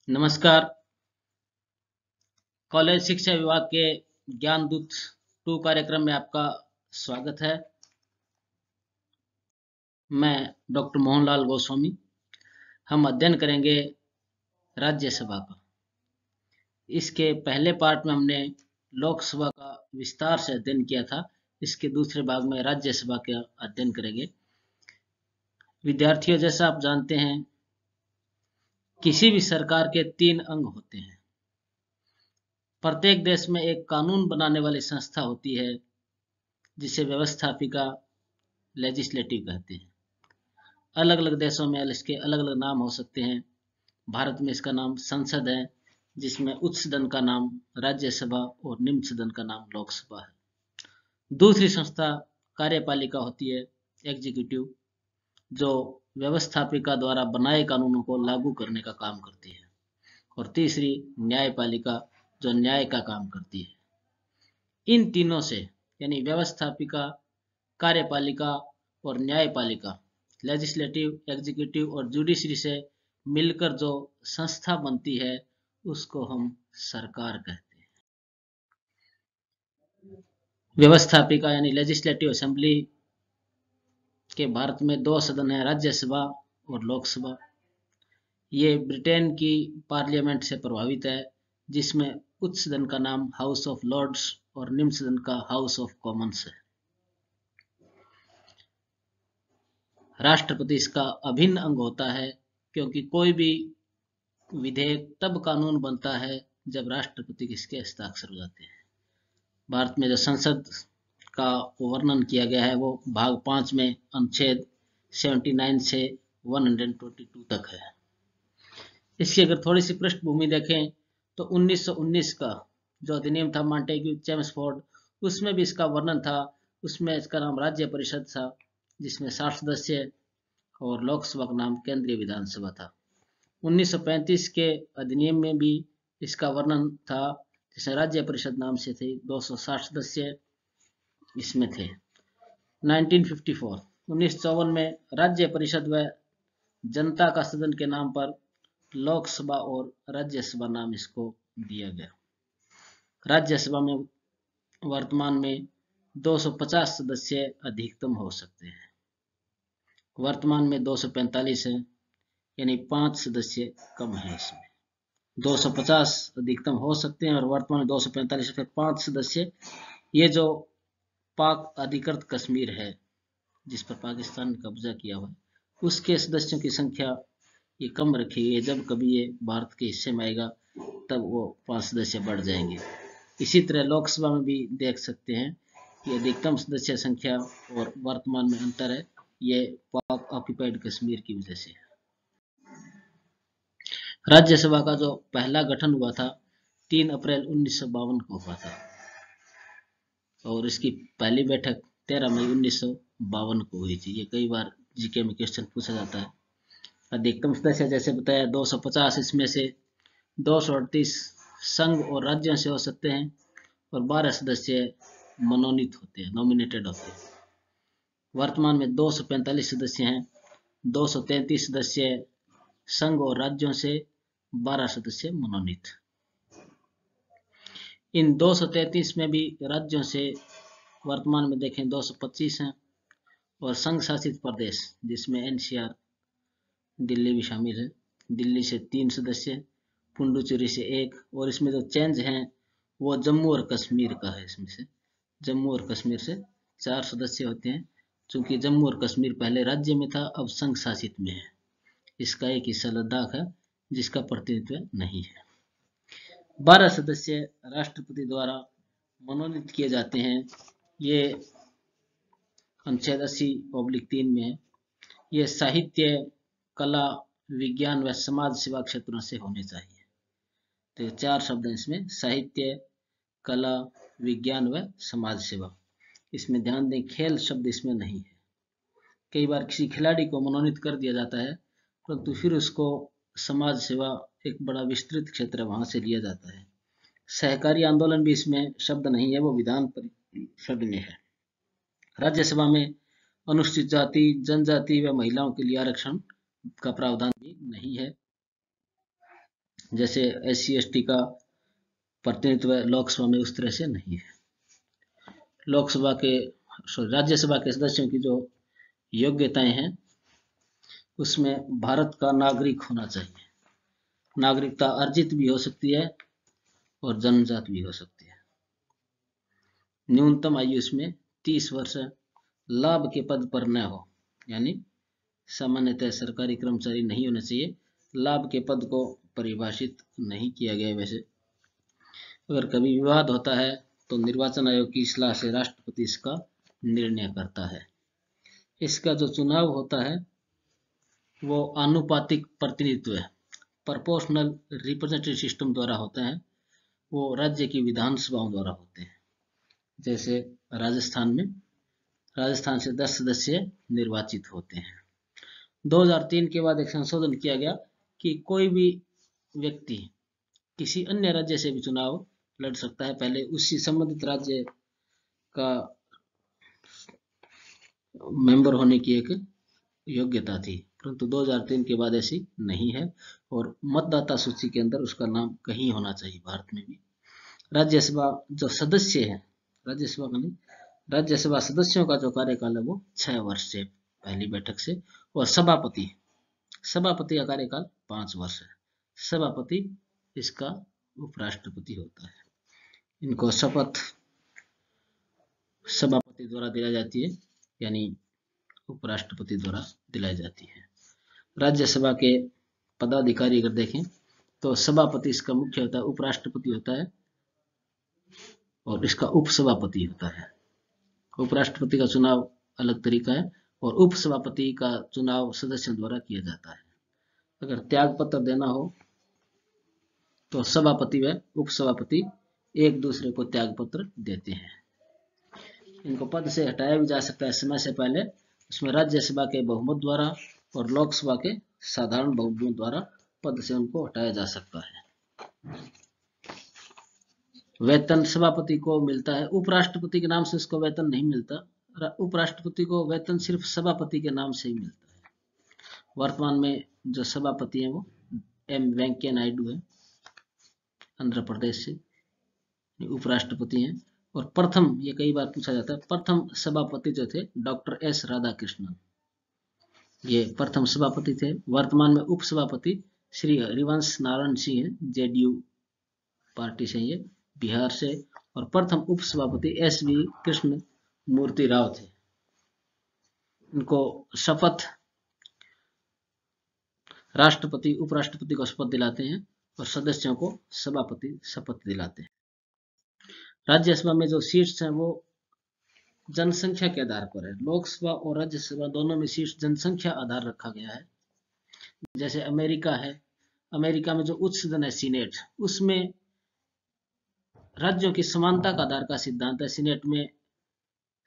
नमस्कार। कॉलेज शिक्षा विभाग के ज्ञान दूत 2 कार्यक्रम में आपका स्वागत है। मैं डॉक्टर मोहनलाल गोस्वामी। हम अध्ययन करेंगे राज्यसभा का। इसके पहले पार्ट में हमने लोकसभा का विस्तार से अध्ययन किया था। इसके दूसरे भाग में राज्यसभा का अध्ययन करेंगे। विद्यार्थियों, जैसा आप जानते हैं, किसी भी सरकार के 3 अंग होते हैं। प्रत्येक देश में एक कानून बनाने वाली संस्था होती है जिसे व्यवस्थापिका लेजिस्लेटिव कहते हैं। अलग अलग देशों में इसके अलग अलग नाम हो सकते हैं। भारत में इसका नाम संसद है, जिसमें उच्च सदन का नाम राज्यसभा और निम्न सदन का नाम लोकसभा है। दूसरी संस्था कार्यपालिका होती है, एग्जीक्यूटिव, जो व्यवस्थापिका द्वारा बनाए कानूनों को लागू करने का काम करती है। और तीसरी न्यायपालिका, जो न्याय का काम करती है। इन तीनों से, यानी व्यवस्थापिका, कार्यपालिका और न्यायपालिका, लेजिस्लेटिव, एग्जीक्यूटिव और जुडिशरी से मिलकर जो संस्था बनती है उसको हम सरकार कहते हैं। व्यवस्थापिका यानी लेजिस्लेटिव असेंबली के भारत में 2 सदन है, राज्यसभा और लोकसभा। ये ब्रिटेन की पार्लियामेंट से प्रभावित है, जिसमें उच्च सदन का नाम हाउस ऑफ लॉर्ड्स और निम्न सदन का हाउस ऑफ कॉमन्स है। राष्ट्रपति इसका अभिन्न अंग होता है, क्योंकि कोई भी विधेयक तब कानून बनता है जब राष्ट्रपति के इसके हस्ताक्षर हो जाते हैं। भारत में जो संसद का वर्णन किया गया है वो भाग 5 में अनुच्छेद 79 से 122 तक है। इसकी अगर थोड़ी सी पृष्ठभूमि देखें तो 1919 का जो अधिनियम था मॉन्टेग्यू चेम्सफोर्ड, उसमें भी इसका वर्णन था। उसमें इसका नाम राज्य परिषद था, जिसमें 60 सदस्य, और लोकसभा का नाम केंद्रीय विधानसभा था। 1935 के अधिनियम में भी इसका वर्णन था, जिसमें राज्य परिषद नाम से थे, 260 सदस्य इसमें थे। 1954 में राज्य परिषद व जनता का सदन के नाम पर लोकसभा और राज्यसभा नाम इसको दिया गया। राज्यसभा में वर्तमान में 250 सदस्य अधिकतम हो सकते हैं। वर्तमान में 245 है, यानी 5 सदस्य कम है। इसमें 250 अधिकतम हो सकते हैं और वर्तमान में 245, फिर 5 सदस्य। ये जो पाक अधिकृत कश्मीर है, जिस पर पाकिस्तान ने कब्जा किया हुआ है, उसके सदस्यों की संख्या ये कम रखी है। जब कभी ये भारत के हिस्से में आएगा तब वो 5 सदस्य बढ़ जाएंगे। इसी तरह लोकसभा में भी देख सकते हैं कि अधिकतम सदस्य संख्या और वर्तमान में अंतर है, ये पाक ऑक्युपाइड कश्मीर की वजह से। राज्यसभा का जो पहला गठन हुआ था 3 अप्रैल 1952 को हुआ था, और इसकी पहली बैठक 13 मई 1952 को हुई थी। ये कई बार जीके में क्वेश्चन पूछा जाता है। अधिकतम सदस्य जैसे बताया 250, इसमें से 238 संघ और राज्यों से हो सकते हैं और 12 सदस्य मनोनीत होते हैं, नॉमिनेटेड होते हैं। वर्तमान में 245 सदस्य हैं, 233 सदस्य संघ और राज्यों से, 12 सदस्य मनोनीत। इन 233 में भी राज्यों से वर्तमान में देखें 225 हैं, और संघ शासित प्रदेश जिसमें एनसीआर दिल्ली भी शामिल है, दिल्ली से 3 सदस्य, पुडुचेरी से 1, और इसमें जो चेंज हैं वो जम्मू और कश्मीर का है। इसमें से जम्मू और कश्मीर से 4 सदस्य होते हैं, चूंकि जम्मू और कश्मीर पहले राज्य में था, अब संघ शासित में है। इसका एक हिस्सा लद्दाख है, जिसका प्रतिनिधित्व नहीं है। 12 सदस्य राष्ट्रपति द्वारा मनोनीत किए जाते हैं। ये अनुच्छेद 80/3 में है। ये साहित्य, कला, विज्ञान व समाज सेवा क्षेत्रों से होने चाहिए। तो 4 शब्द हैं इसमें, साहित्य, कला, विज्ञान व समाज सेवा। इसमें ध्यान दें, खेल शब्द इसमें नहीं है। कई बार किसी खिलाड़ी को मनोनीत कर दिया जाता है, परंतु फिर उसको समाज सेवा एक बड़ा विस्तृत क्षेत्र वहां से लिया जाता है। सहकारी आंदोलन भी इसमें शब्द नहीं है, वो विधान परिषद में है। राज्यसभा में अनुसूचित जाति, जनजाति व महिलाओं के लिए आरक्षण का प्रावधान भी नहीं है। जैसे SC/ST का प्रतिनिधित्व लोकसभा में उस तरह से नहीं है। लोकसभा के राज्यसभा के सदस्यों की जो योग्यताएं हैं उसमें भारत का नागरिक होना चाहिए। नागरिकता अर्जित भी हो सकती है और जन्मजात भी हो सकती है। न्यूनतम आयु इसमें 30 वर्ष लाभ के पद पर न हो, यानी सामान्यतः सरकारी कर्मचारी नहीं होना चाहिए। लाभ के पद को परिभाषित नहीं किया गया। वैसे अगर कभी विवाद होता है तो निर्वाचन आयोग की सलाह से राष्ट्रपति इसका निर्णय करता है। इसका जो चुनाव होता है वो आनुपातिक प्रतिनिधित्व है, प्रोपोर्शनल रिप्रेजेंटेटिव सिस्टम द्वारा होता है। वो राज्य की विधानसभाओं द्वारा होते हैं। जैसे राजस्थान से 10 सदस्य निर्वाचित होते हैं। 2003 के बाद एक संशोधन किया गया कि कोई भी व्यक्ति किसी अन्य राज्य से भी चुनाव लड़ सकता है। पहले उसी संबंधित राज्य का मेंबर होने की एक योग्यता थी, परंतु 2003 के बाद ऐसी नहीं है और मतदाता सूची के अंदर उसका नाम कहीं होना चाहिए। भारत में भी राज्यसभा जो सदस्य है, राज्यसभा सदस्यों का जो कार्यकाल है वो 6 वर्ष से पहली बैठक से, और सभापति का कार्यकाल 5 वर्ष है। सभापति इसका उपराष्ट्रपति होता है। इनको शपथ सभापति द्वारा दिलाई जाती है, यानी उपराष्ट्रपति द्वारा दिलाई जाती है। राज्यसभा के पदाधिकारी अगर देखें तो सभापति इसका मुख्य होता है, उपराष्ट्रपति होता है और इसका उपसभापति होता है। उपराष्ट्रपति का चुनाव अलग तरीका है और उपसभापति का चुनाव सदस्यों द्वारा किया जाता है। अगर त्याग पत्र देना हो तो सभापति व उपसभापति एक दूसरे को त्याग पत्र देते हैं। इनको पद से हटाया भी जा सकता है समय से पहले। उसमें राज्यसभा के बहुमत द्वारा और लोकसभा के साधारण बहुमत द्वारा पद से उनको हटाया जा सकता है। वेतन सभापति को मिलता है, उपराष्ट्रपति के नाम से उसको वेतन नहीं मिलता। उपराष्ट्रपति को वेतन सिर्फ सभापति के नाम से ही मिलता है। वर्तमान में जो सभापति हैं वो M वेंकैया नायडू है, आंध्र प्रदेश से उपराष्ट्रपति हैं। और प्रथम, ये कई बार पूछा जाता है, प्रथम सभापति जो थे डॉक्टर S राधाकृष्णन, ये प्रथम सभापति थे। वर्तमान में उपसभापति श्री हरिवंश नारायण सिंह है, JDU पार्टी से, ये बिहार से। और प्रथम उपसभापति SV कृष्ण मूर्ति राव थे। इनको शपथ राष्ट्रपति उपराष्ट्रपति को शपथ दिलाते हैं और सदस्यों को सभापति शपथ दिलाते हैं। राज्यसभा में जो सीट्स हैं वो जनसंख्या के आधार पर है। लोकसभा और राज्यसभा दोनों में सीट्स जनसंख्या आधार रखा गया है। जैसे अमेरिका है, अमेरिका में जो उच्च सदन है सीनेट, उसमें राज्यों की समानता का आधार का सिद्धांत है। सीनेट में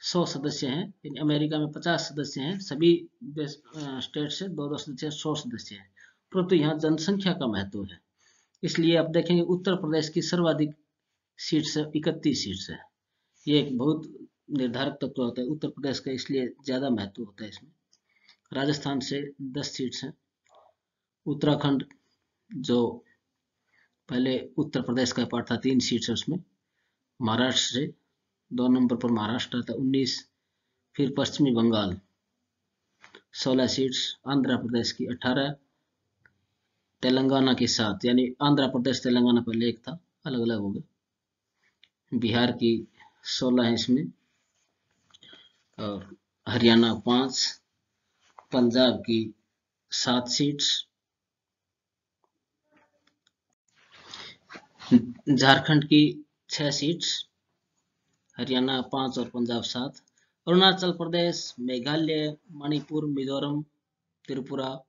100 सदस्य हैं, अमेरिका में 50 सदस्य हैं। सभी स्टेट से 2-2 सदस्य, 100 सदस्य हैं। परंतु यहाँ जनसंख्या का महत्व है, इसलिए आप देखेंगे उत्तर प्रदेश की सर्वाधिक सीट्स है, 31 सीट्स है। ये एक बहुत निर्धारक तत्व होता है उत्तर प्रदेश का, इसलिए ज्यादा महत्व होता है इसमें। राजस्थान से 10 सीट्स हैं। उत्तराखंड जो पहले उत्तर प्रदेश का पार्ट था, 3 सीट्स है उसमें। महाराष्ट्र से 2 नंबर पर महाराष्ट्र आता 19। फिर पश्चिमी बंगाल 16 सीट्स, आंध्र प्रदेश की 18, तेलंगाना की 7, यानी आंध्र प्रदेश तेलंगाना पहले एक था, अलग अलग हो गए। बिहार की 16 है इसमें, और हरियाणा 5, पंजाब की 7 सीट्स, झारखंड की 6 सीट्स, हरियाणा 5 और पंजाब 7, अरुणाचल प्रदेश, मेघालय, मणिपुर, मिजोरम, त्रिपुरा,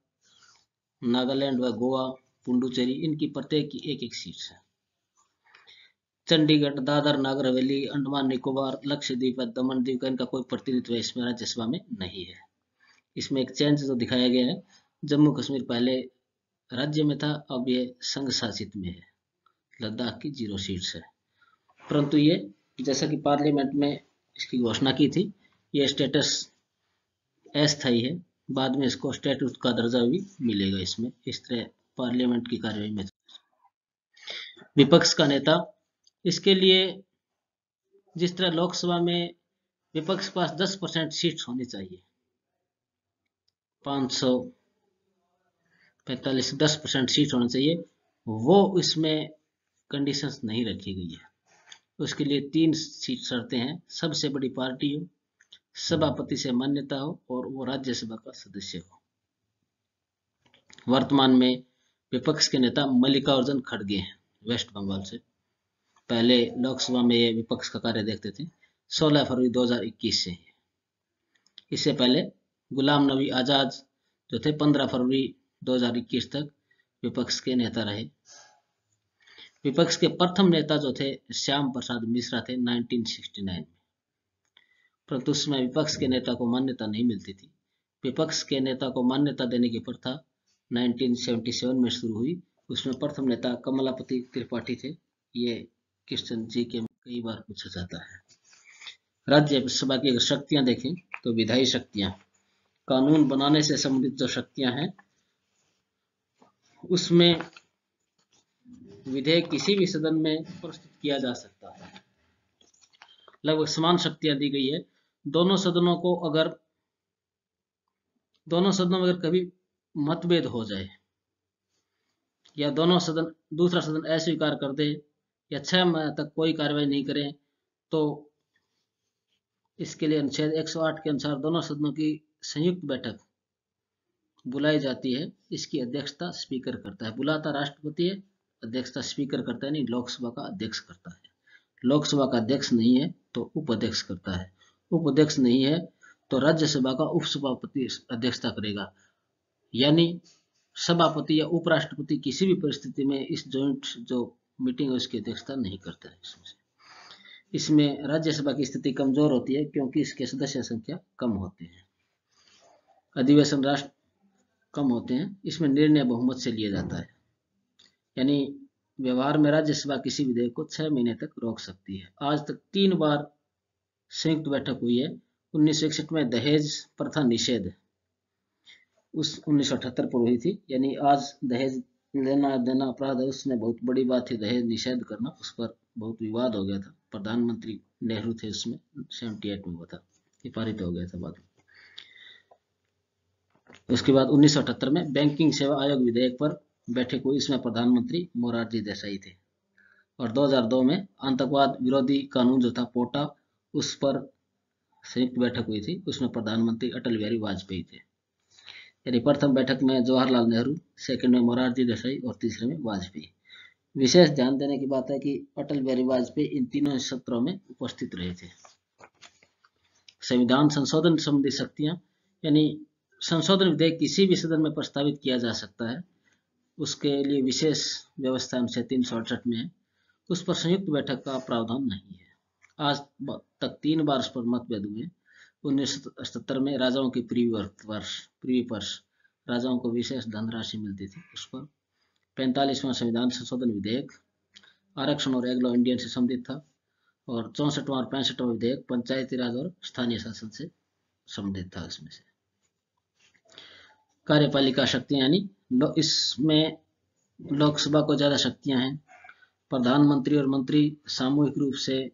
नागालैंड व गोवा, पुडुचेरी, इनकी प्रत्येक की 1-1 सीट्स है। चंडीगढ़, दादर नागर हवेली, अंडमान निकोबार, लक्षद्वीप, दमन द्वीप का इनका कोई प्रतिनिधित्व इसमें राज्यसभा में नहीं है। इसमें एक चेंज जो दिखाया गया है, जम्मू कश्मीर पहले राज्य में था, अब ये संघ शासित में है। लद्दाख की 0 सीट्स है। परंतु ये जैसा कि पार्लियामेंट में इसकी घोषणा की थी, ये स्टेटस अस्थायी है, बाद में इसको स्टेटस का दर्जा भी मिलेगा इसमें। इस तरह पार्लियामेंट की कार्यवाही में विपक्ष का नेता, इसके लिए जिस तरह लोकसभा में विपक्ष के पास 10% सीट्स होनी चाहिए, 545 से 10% सीट होनी चाहिए, वो इसमें कंडीशंस नहीं रखी गई है। उसके लिए 3 सीट शर्तें हैं, सबसे बड़ी पार्टी हो, सभापति से मान्यता हो और वो राज्यसभा का सदस्य हो। वर्तमान में विपक्ष के नेता मल्लिकार्जुन खड़गे हैं वेस्ट बंगाल से। पहले लोकसभा में ये विपक्ष का कार्य देखते थे 16 फरवरी 2021 से। इससे पहले गुलाम नबी आजाद जो थे 15 फरवरी 2021 तक विपक्ष के नेता रहे। विपक्ष के प्रथम नेता जो थे श्याम प्रसाद मिश्रा थे 1969 में, परंतु उसमें विपक्ष के नेता को मान्यता नहीं मिलती थी। विपक्ष के नेता को मान्यता देने की प्रथा 1977 में शुरू हुई। उसमें प्रथम नेता कमलापति त्रिपाठी थे। ये क्वेश्चन जी के कई बार पूछा जाता है। राज्यसभा की अगर शक्तियां देखें तो विधायी शक्तियां, कानून बनाने से संबंधित जो शक्तियां हैं, उसमें विधेयक किसी भी सदन में प्रस्तुत किया जा सकता है। लगभग समान शक्तियां दी गई है। दोनों सदनों में अगर कभी मतभेद हो जाए या दूसरा सदन अस्वीकार कर दे या 6 माह तक कोई कार्रवाई नहीं करे, तो इसके लिए अनुच्छेद 108 के अनुसार दोनों सदनों की संयुक्त बैठक बुलाई जाती है। इसकी अध्यक्षता स्पीकर करता है। बुलाता राष्ट्रपति है, अध्यक्षता स्पीकर करता है, नहीं लोकसभा का अध्यक्ष करता है। लोकसभा का अध्यक्ष नहीं है तो उपाध्यक्ष करता है। उपाध्यक्ष नहीं है तो राज्यसभा का उपसभापति अध्यक्षता करेगा। यानी सभापति या उपराष्ट्रपति किसी भी परिस्थिति में इस जॉइंट जो मीटिंग है उसकी अध्यक्षता नहीं करता है। इसमें राज्यसभा की स्थिति कमजोर होती है क्योंकि इसके सदस्य संख्या कम होते हैं, अधिवेशन राष्ट्र कम होते हैं। इसमें निर्णय बहुमत से लिया जाता है। यानी व्यवहार में राज्यसभा किसी विधेयक को 6 महीने तक रोक सकती है। आज तक 3 बार संयुक्त बैठक हुई है। 1961 में दहेज प्रथा निषेध उस 1978 पर हुई थी। यानी आज दहेज लेना देना अपराध है, उसमें बहुत बड़ी बात थी दहेज निषेध करना। उस पर बहुत विवाद हो गया था। प्रधानमंत्री नेहरू थे उसमें, 78 में हुआ था, ये पारित हो गया था बाद में। उसके बाद 1978 में बैंकिंग सेवा आयोग विधेयक पर बैठक हुई। इसमें प्रधानमंत्री मोरारजी देसाई थे। और 2002 में आतंकवाद विरोधी कानून जो था पोटा, उस पर संयुक्त बैठक हुई थी। उसमें प्रधानमंत्री अटल बिहारी वाजपेयी थे। यानी प्रथम बैठक में जवाहरलाल नेहरू, सेकंड में मोरारजी देसाई और तीसरे में वाजपेयी। विशेष ध्यान देने की बात है कि अटल बिहारी वाजपेयी इन तीनों सत्रों में उपस्थित रहे थे। संविधान संशोधन संबंधी शक्तियां, यानी संशोधन विधेयक किसी भी सदन में प्रस्तावित किया जा सकता है। उसके लिए विशेष व्यवस्था अनुच्छेद 368 में है। उस पर संयुक्त बैठक का प्रावधान नहीं है। आज तक 3 बार उस पर मतभेद हुए। 1977 में राजाओं की प्रीवी पर्स राजाओं को विशेष धनराशि मिलती थी, उस पर 45वां संविधान संशोधन विधेयक आरक्षण और एग्लो इंडियन से संबंधित था। और 64वां और 65वां विधेयक पंचायती राज और स्थानीय शासन से संबंधित था। इसमें से कार्यपालिका शक्तियां, यानी इसमें लोकसभा को ज्यादा शक्तियां हैं। प्रधानमंत्री और मंत्री सामूहिक रूप से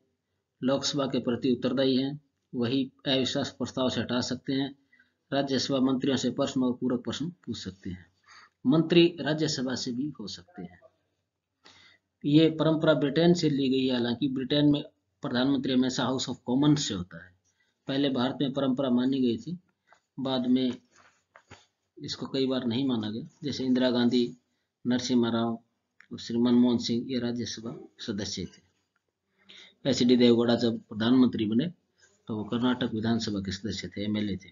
लोकसभा के प्रति उत्तरदायी हैं। वही अविश्वास प्रस्ताव से हटा सकते हैं। राज्यसभा मंत्रियों से प्रश्न और पूरक प्रश्न पूछ सकते हैं। मंत्री राज्यसभा से भी हो सकते हैं। ये परंपरा ब्रिटेन से ली गई है। हालांकि ब्रिटेन में प्रधानमंत्री हमेशा हाउस ऑफ कॉमन्स से होता है। पहले भारत में परंपरा मानी गई थी, बाद में इसको कई बार नहीं माना गया। जैसे इंदिरा गांधी, नरसिम्हा राव और श्री मनमोहन सिंह, ये राज्यसभा सदस्य थे। एच डी देवगौड़ा जब प्रधानमंत्री बने तो वो कर्नाटक विधानसभा के सदस्य थे, एमएलए थे।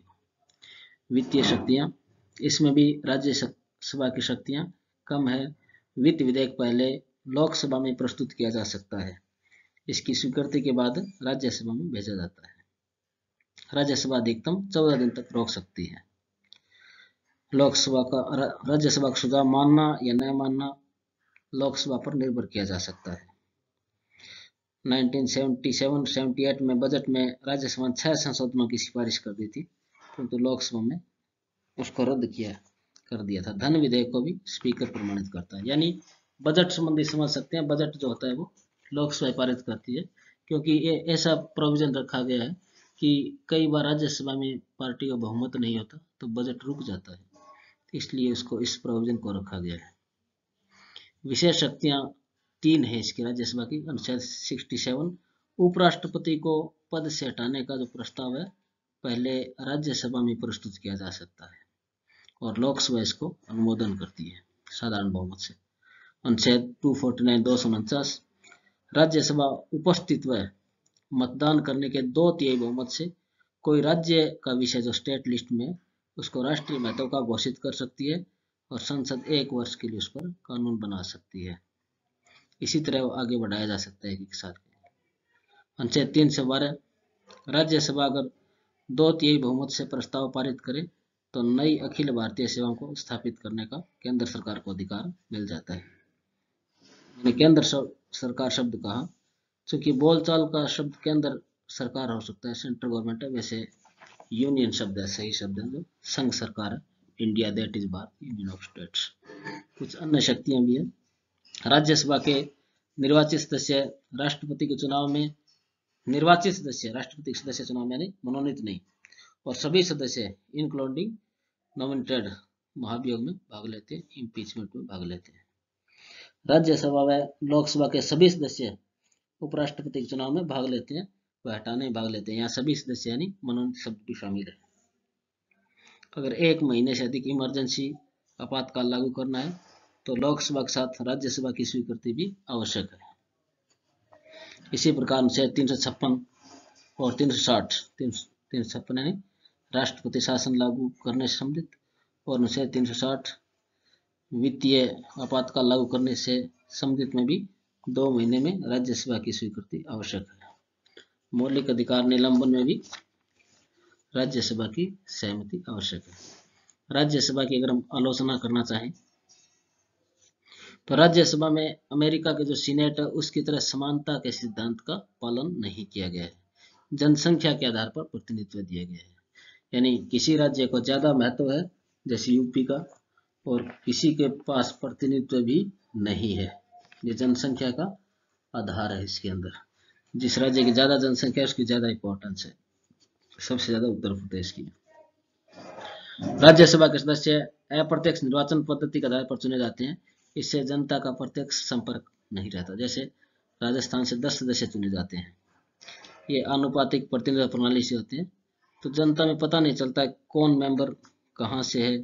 वित्तीय शक्तियां, इसमें भी राज्यसभा की शक्तियां कम है। वित्त विधेयक पहले लोकसभा में प्रस्तुत किया जा सकता है। इसकी स्वीकृति के बाद राज्यसभा में भेजा जाता है। राज्यसभा अधिकतम 14 दिन तक रोक सकती है। राज्यसभा का सुझाव मानना या न मानना लोकसभा पर निर्भर किया जा सकता है। 1977-78 में बजट में राज्यसभा 6 संशोधनों की सिफारिश कर दी थी, परंतु लोकसभा में उसको रद्द कर दिया था। धन विधेयक को भी स्पीकर प्रमाणित करता है। यानी बजट संबंधी समझ सकते हैं। बजट जो होता है वो लोकसभा पारित करती है, क्योंकि ये ऐसा प्रोविजन रखा गया है कि कई बार राज्यसभा में पार्टी का बहुमत नहीं होता तो बजट रुक जाता है, इसलिए इसको इस प्रोविजन को रखा गया है। विशेष शक्तियां 3 है इसकी राज्यसभा की। अनुच्छेद 67, उपराष्ट्रपति को पद से हटाने का जो प्रस्ताव है पहले राज्यसभा में प्रस्तुत किया जा सकता है और लोकसभा इसको अनुमोदन करती है साधारण बहुमत से। अनुच्छेद 249 249, राज्यसभा उपस्थित व मतदान करने के 2/3 बहुमत से कोई राज्य का विषय जो स्टेट लिस्ट में उसको राष्ट्रीय महत्व का घोषित कर सकती है और संसद 1 वर्ष के लिए उस पर कानून बना सकती है। इसी तरह आगे बढ़ाया जा सकता है एक साथ। अनुच्छेद 312, राज्यसभा अगर 2/3 बहुमत से प्रस्ताव पारित करे तो नई अखिल भारतीय सेवाओं को स्थापित करने का केंद्र सरकार को अधिकार मिल जाता है। मैंने केंद्र सरकार शब्द कहा, चूंकि बोलचाल का शब्द केंद्र सरकार हो सकता है, सेंट्रल गवर्नमेंट है, वैसे यूनियन शब्द है, सही शब्द है जो संघ सरकार है, India that is Bharat, union of states. कुछ अन्य शक्तियां भी है। राज्यसभा के निर्वाचित सदस्य राष्ट्रपति के चुनाव में, निर्वाचित सदस्य राष्ट्रपति के सदस्य चुनाव में यानी मनोनीत नहीं, और सभी सदस्य इंक्लूडिंग नॉमिनेटेड महाभियोग में भाग लेते हैं, इम्पीचमेंट में भाग लेते हैं। राज्यसभा व लोकसभा के सभी सदस्य उपराष्ट्रपति के चुनाव में भाग लेते हैं व हटाने में भाग लेते हैं। यहाँ सभी सदस्य यानी मनोनीत शब्द भी शामिल है। अगर 1 महीने से अधिक इमरजेंसी आपातकाल लागू करना है तो लोकसभा के साथ राज्यसभा की स्वीकृति भी आवश्यक है। इसी प्रकार से 356 और 356 यानी राष्ट्रपति शासन लागू करने से संबंधित, और अनुच्छेद 360 वित्तीय आपातकाल लागू करने से संबंधित में भी 2 महीने में राज्यसभा की स्वीकृति आवश्यक है। मौलिक अधिकार निलंबन में भी राज्यसभा की सहमति आवश्यक है। राज्यसभा की अगर हम आलोचना करना चाहें तो राज्यसभा में अमेरिका के जो सीनेट है उसकी तरह समानता के सिद्धांत का पालन नहीं किया गया है। जनसंख्या के आधार पर प्रतिनिधित्व दिया गया है, यानी किसी राज्य को ज्यादा महत्व है जैसे यूपी का, और किसी के पास प्रतिनिधित्व भी नहीं है। ये जनसंख्या का आधार है इसके अंदर। जिस राज्य की ज्यादा जनसंख्या है उसकी ज्यादा इंपॉर्टेंस है, सबसे ज्यादा उत्तर प्रदेश की। राज्यसभा के सदस्य अप्रत्यक्ष निर्वाचन पद्धति के आधार पर चुने जाते हैं। इससे जनता का प्रत्यक्ष संपर्क नहीं रहता। जैसे राजस्थान से 10 सदस्य चुने जाते हैं, ये आनुपातिक प्रतिनिधित्व प्रणाली से होते हैं, तो जनता में पता नहीं चलता है कौन मेंबर कहाँ से है।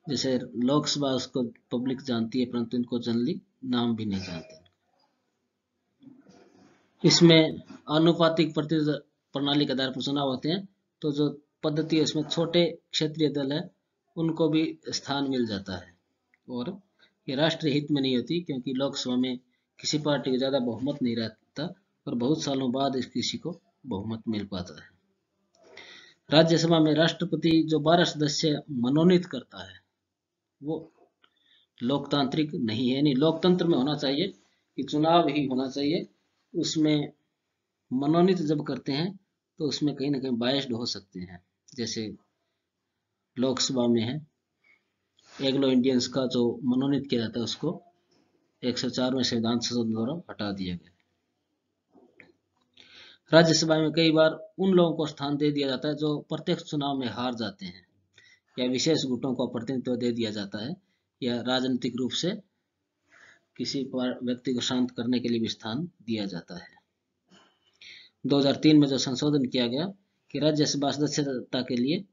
जैसे लोकसभा उसको पब्लिक जानती है परंतु इनको जनरली नाम भी नहीं जानते। इसमें आनुपातिक प्रतिनिधित्व प्रणाली के आधार पर चुनाव होते हैं, तो जो पद्धति है उसमें छोटे क्षेत्रीय दल है उनको भी स्थान मिल जाता है, और ये राष्ट्रीय हित में नहीं होती क्योंकि लोकसभा में किसी पार्टी को ज्यादा बहुमत नहीं रहता और बहुत सालों बाद किसी को बहुमत मिल पाता है। राज्यसभा में राष्ट्रपति जो 12 सदस्य मनोनीत करता है वो लोकतांत्रिक नहीं है, यानी लोकतंत्र में होना चाहिए कि चुनाव ही होना चाहिए। उसमें मनोनीत जब करते हैं तो उसमें कहीं ना कहीं बायस्ड हो सकते हैं। जैसे लोकसभा में है एंग्लो इंडियंस का जो मनोनीत किया जाता है उसको 104वें संविधान संशोधन द्वारा हटा दिया गया। राज्यसभा में कई बार उन लोगों को स्थान दे दिया जाता है जो प्रत्यक्ष चुनाव में हार जाते हैं, या विशेष गुटों को प्रतिनिधित्व दे दिया जाता है, या राजनीतिक रूप से किसी व्यक्ति को शांत करने के लिए भी स्थान दिया जाता है। 2003 में जो संशोधन किया गया कि राज्यसभा सदस्यता के लिए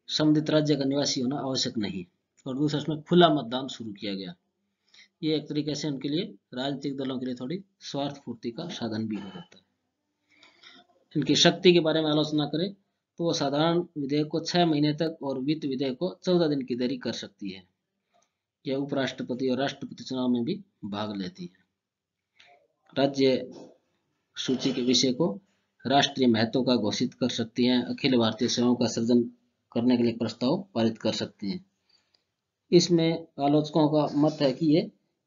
संबंधित राज्य का निवासी होना आवश्यक नहीं, और दूसरा उसमें खुला मतदान शुरू किया गया। ये एक तरीके से उनके लिए राजनीतिक दलों के लिए थोड़ी स्वार्थ पूर्ति का साधन भी हो जाता है। इनकी शक्ति के बारे में आलोचना करें तो वो साधारण विधेयक को 6 महीने तक और वित्त विधेयक को 14 दिन की देरी कर सकती है। यह उपराष्ट्रपति और राष्ट्रपति चुनाव में भी भाग लेती है। राज्य सूची के विषय को राष्ट्रीय महत्व का घोषित कर सकती हैं। अखिल भारतीय सेवाओं का सृजन करने के लिए प्रस्ताव पारित कर सकती हैं। इसमें आलोचकों का मत है कि ये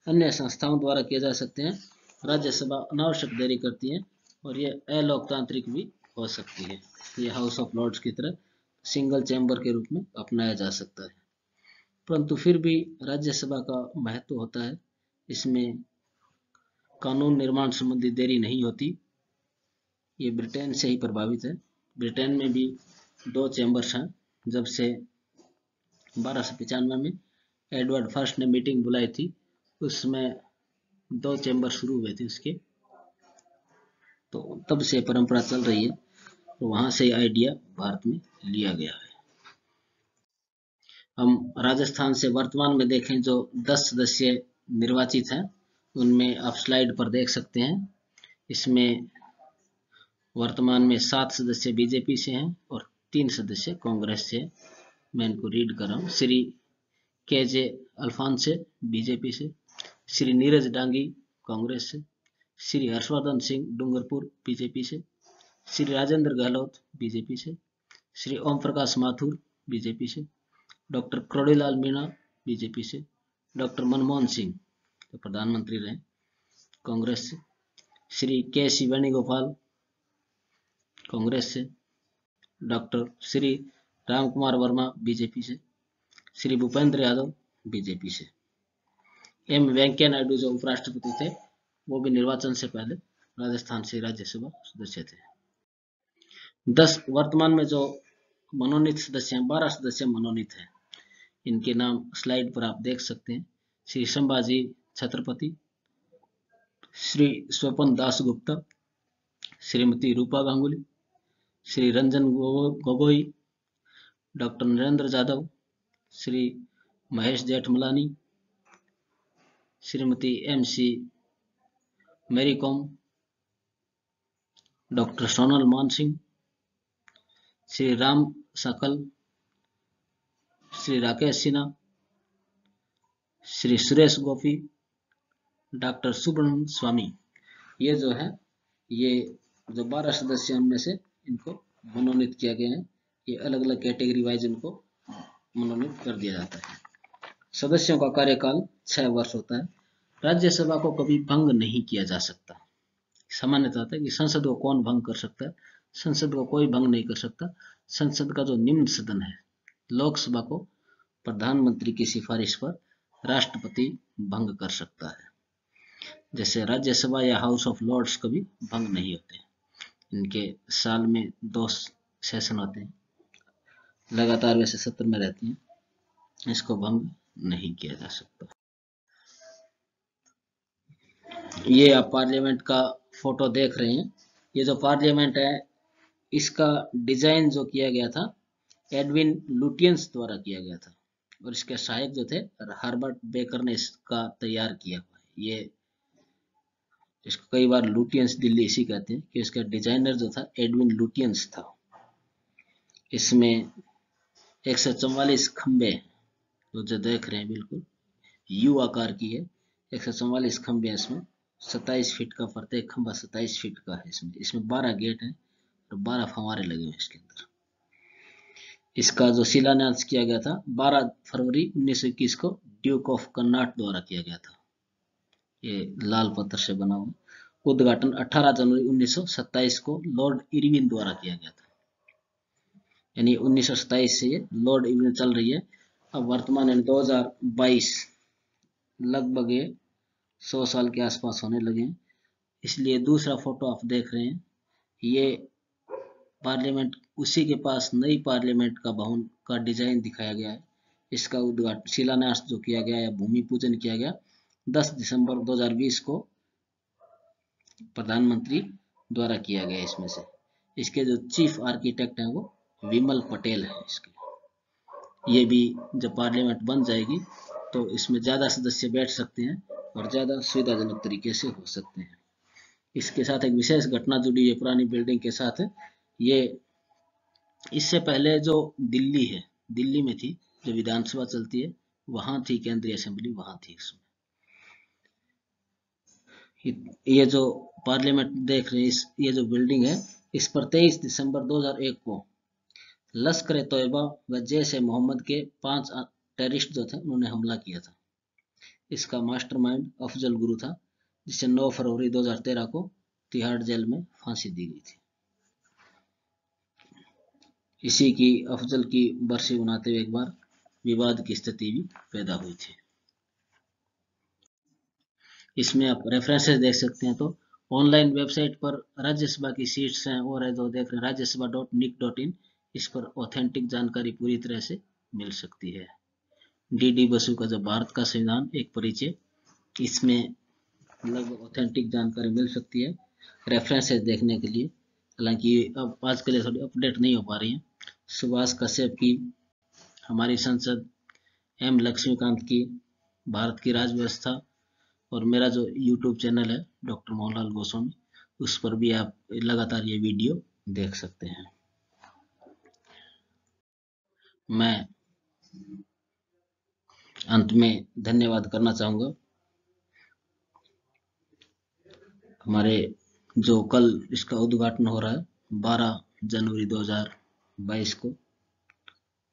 अन्य संस्थाओं द्वारा किए जा सकते हैं। राज्यसभा अनावश्यक देरी करती है और ये अलोकतांत्रिक भी हो सकती है। ये हाउस ऑफ लॉर्ड्स की तरह सिंगल चैम्बर के रूप में अपनाया जा सकता है, परंतु फिर भी राज्यसभा का महत्व होता है। इसमें कानून निर्माण संबंधी देरी नहीं होती। ये ब्रिटेन से ही प्रभावित है। ब्रिटेन में भी 2 चैम्बर्स हैं। जब से 1295 में एडवर्ड फर्स्ट ने मीटिंग बुलाई थी, उसमें 2 चैम्बर शुरू हुए थे उसके, तो तब से परंपरा चल रही है, तो वहां से आइडिया भारत में लिया गया है। हम राजस्थान से वर्तमान में देखें, जो 10 सदस्य निर्वाचित हैं, उनमें आप स्लाइड पर देख सकते हैं। इसमें वर्तमान में 7 सदस्य बीजेपी से हैं और 3 सदस्य कांग्रेस से। मैं इनको रीड कर रहा हूँ। श्री के.जे. अल्फांसे बीजेपी से, श्री नीरज डांगी कांग्रेस से, श्री हर्षवर्धन सिंह डूंगरपुर बीजेपी से, श्री राजेंद्र गहलोत बीजेपी से, श्री ओम प्रकाश माथुर बीजेपी से, डॉक्टर करोड़ीलाल मीणा बीजेपी से, डॉक्टर मनमोहन सिंह जो प्रधानमंत्री रहे कांग्रेस से, श्री के.सी. वेणुगोपाल कांग्रेस से, डॉक्टर श्री राम कुमार वर्मा बीजेपी से, श्री भूपेंद्र यादव बीजेपी से। एम वेंकैया नायडू जो उपराष्ट्रपति थे, वो भी निर्वाचन से पहले राजस्थान से राज्यसभा सदस्य थे। 10 वर्तमान में जो मनोनीत सदस्य हैं, 12 सदस्य मनोनीत हैं। इनके नाम स्लाइड पर आप देख सकते हैं। Shri Sambhaji Chhatrapati, Shri Swapan Das Gupta, Shrimati Rupa Ganguly, Shri Ranjan Gogoi, doctor Narendra Jadhav, Shri Mahesh Jethmalani, Shrimati M C. Mary Kom, doctor Sonal Mansingh, Shri Ram Sakal, Shri Rakesh Sinha, Shri Suresh Gopi, doctor Subramanian Swamy. ये जो है, ये जो 12 सदस्य उनमें से इनको मनोनीत किया गया है। ये अलग अलग कैटेगरी वाइज इनको मनोनीत कर दिया जाता है। सदस्यों का कार्यकाल 6 वर्ष होता है। राज्यसभा को कभी भंग नहीं किया जा सकता। सामान्यतः होता है कि संसद को कौन भंग कर सकता है, संसद को कोई भंग नहीं कर सकता। संसद का जो निम्न सदन है, लोकसभा को प्रधानमंत्री की सिफारिश पर राष्ट्रपति भंग कर सकता है। जैसे राज्यसभा या हाउस ऑफ लॉर्ड्स कभी भंग नहीं होते। इनके साल में 2 सेशन होते हैं, लगातार वैसे सत्र में रहती हैं, इसको भंग नहीं किया जा सकता। ये आप पार्लियामेंट का फोटो देख रहे हैं। ये जो पार्लियामेंट है, इसका डिजाइन जो किया गया था, एडविन लुटियंस द्वारा किया गया था, और इसके सहायक जो थे हार्बर्ट बेकर ने इसका तैयार किया हुआ है। ये इसको कई बार लुटियंस दिल्ली इसी कहते हैं कि इसका डिजाइनर जो था एडविन लुटियंस था। इसमें 144 खंबे जो देख रहे हैं, बिल्कुल यू आकार की है। 144 खंबे इसमें, 27 फीट का प्रत्येक खंबा 27 फीट का है। इसमें 12 गेट हैं और 12 फंवारे लगे हुए हैं इसके अंदर। इसका जो शिलान्यास किया गया था 12 फरवरी 1921 को ड्यूक ऑफ कर्नाट द्वारा किया गया था। ये लाल पत्थर से बना हुआ। उद्घाटन 18 जनवरी 1927 को लॉर्ड इरविन द्वारा किया गया था। यानी 1927 से ये लॉर्ड इरविन चल रही है। अब वर्तमान में 2022, लगभग ये 100 साल के आसपास होने लगे हैं। इसलिए दूसरा फोटो आप देख रहे हैं, ये पार्लियामेंट, उसी के पास नई पार्लियामेंट का भवन का डिजाइन दिखाया गया है। इसका उद्घाटन, शिलान्यास जो किया गया या भूमि पूजन किया गया 10 दिसंबर 2020 को प्रधानमंत्री द्वारा किया गया। इसमें से इसके जो चीफ आर्किटेक्ट हैं वो विमल पटेल है। इसके ये भी जब पार्लियामेंट बन जाएगी तो इसमें ज्यादा सदस्य बैठ सकते हैं और ज्यादा सुविधाजनक तरीके से हो सकते हैं। इसके साथ एक विशेष घटना जुड़ी है पुरानी बिल्डिंग के साथ। ये इससे पहले जो दिल्ली है, दिल्ली में थी जो विधानसभा चलती है, वहां थी केंद्रीय असेंबली, वहां थी। इसमें ये जो पार्लियामेंट देख रहे हैं, ये जो बिल्डिंग है, इस पर 23 दिसंबर 2001 को लश्कर तोयबा व जैश ए मोहम्मद के 5 टेररिस्ट जो थे उन्होंने हमला किया था। इसका मास्टरमाइंड अफजल गुरु था, जिसे 9 फरवरी 2013 को तिहाड़ जेल में फांसी दी गई थी। इसी की अफजल की बरसी मनाते हुए एक बार विवाद की स्थिति भी पैदा हुई थी। इसमें आप रेफरेंसेस देख सकते हैं। तो ऑनलाइन वेबसाइट पर राज्यसभा की सीट्स हैं और है जो देख रहे हैं राज्यसभा.nic.in, इस पर ऑथेंटिक जानकारी पूरी तरह से मिल सकती है। डी बसु का जो भारत का संविधान एक परिचय, इसमें लगभग ऑथेंटिक जानकारी मिल सकती है रेफरेंसेस देखने के लिए। हालांकि अब आजकल ये थोड़ी अपडेट नहीं हो पा रही है। सुभाष कश्यप की हमारी संसद, एम लक्ष्मीकांत की भारत की राज व्यवस्था, और मेरा जो यूट्यूब चैनल है डॉक्टर मोहनलाल गोस्वामी, उस पर भी आप लगातार ये वीडियो देख सकते हैं। मैं अंत में धन्यवाद करना चाहूँगा हमारे जो कल इसका उद्घाटन हो रहा है 12 जनवरी 2022 को,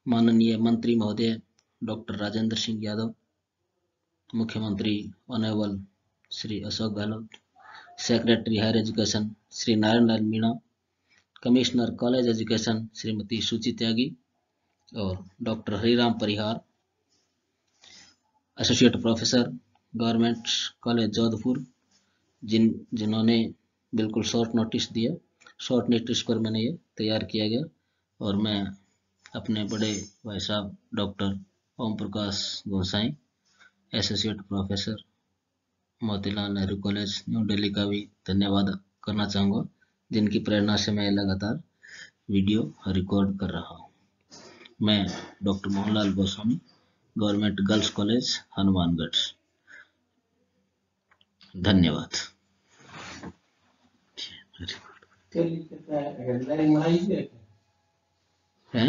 माननीय मंत्री महोदय डॉक्टर राजेंद्र सिंह यादव, मुख्यमंत्री honourable Shri Ashok Gehlot, secretary higher education Shri Narayan Lal Meena, commissioner college education Shrimati Suchi Tyagi और doctor Hariram Parihar, associate professor government college Jodhpur, जिन्होंने बिल्कुल शॉर्ट नोटिस दिया। शॉर्ट नोटिस पर मैंने ये तैयार किया गया, और मैं अपने बड़े भाई साहब doctor Om Prakash Gosai, associate professor Motilal Nehru college New Delhi का भी धन्यवाद करना चाहूँगा, जिनकी प्रेरणा से मैं लगातार वीडियो रिकॉर्ड कर रहा हूँ। मैं doctor Mohanlal Goswami, government girls college Hanumangarh. धन्यवाद। है